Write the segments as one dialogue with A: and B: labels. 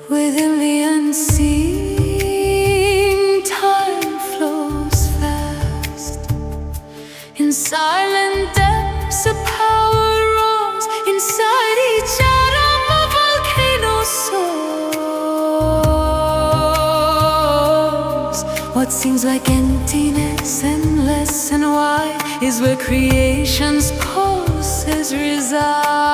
A: Within the unseen, time flows fast. In silent depths, a power roars. Inside each atom, a volcano soars. What seems like emptiness, endless and wide, is where creation's pulses reside.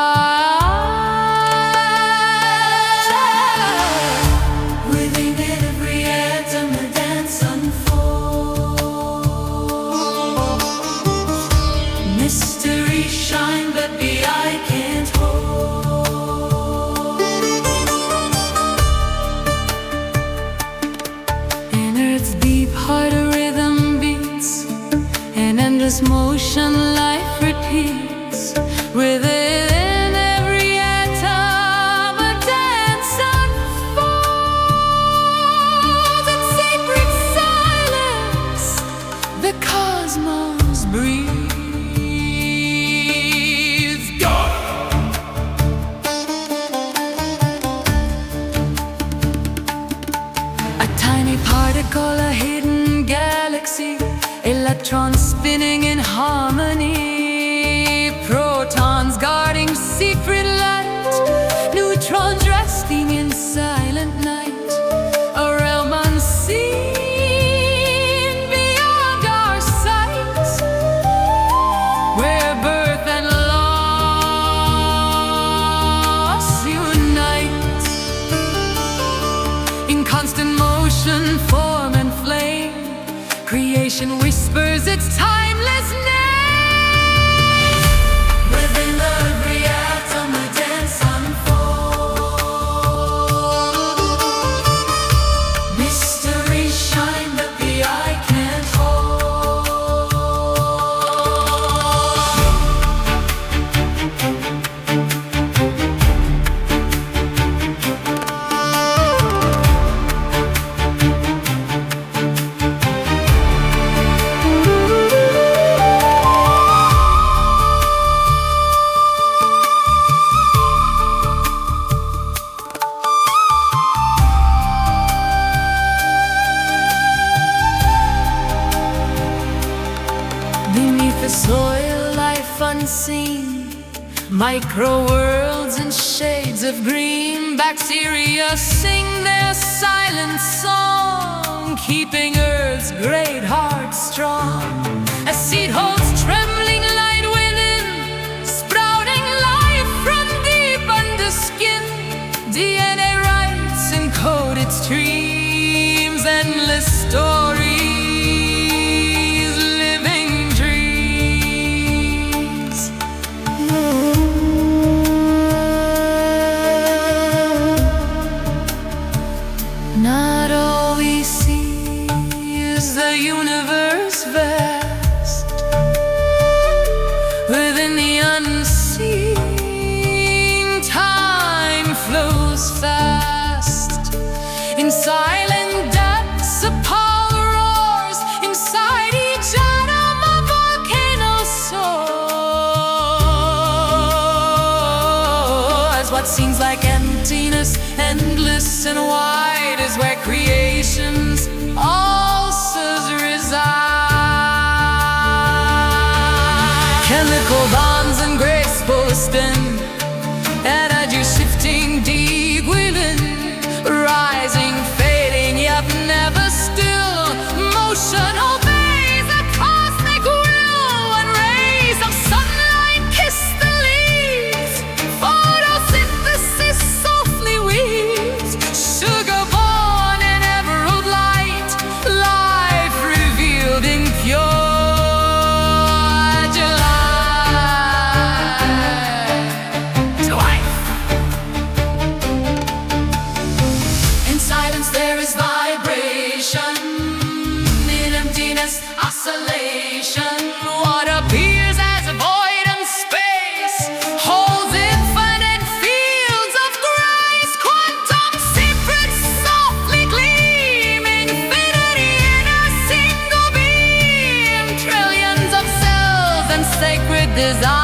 A: Mystery shine, but the eye can't hold. In earth's deep heart a rhythm beats, in endless motion life repeats. Within every atom a dance unfolds. In sacred silence the cosmos breathes. Particle, a hidden galaxy, electrons spinning in harmony, protons guarding secret light, neutrons resting in silent night, a realm unseen beyond our sight, where birth and loss unite. In constant motion, form and flame, creation whispers its timeless name. Within every atom a dance unfolds. Mystery shine, but the eye can't beneath the soil, life unseen, micro worlds and shades of green. Bacteria sing their silent song, keeping Earth's great heart strong. A seed holds trembling light within, sprouting life from deep under skin. DNA writes and code its dreams, endless stories. Not all we see is the universe vast. Within the unseen, time flows fast. In silent depths a power roars. Inside each atom a volcano soars. What seems like emptiness, endless and wide, is where creation's ulcers reside. Chemical bonds and graceful spin, energy shifting deep within, rising, fading, yet never still. Motion obeys a cosmic will when rays of sunlight kiss the leaves. Photosynthesis softly weaves, sugar born in emerald light, life revealed in pure life. In silence there is vibration, in emptiness oscillation. What appears as a void and space holds infinite fields of grace. Quantum secrets softly gleam, infinity in a single beam. Trillions of cells and sacred desire.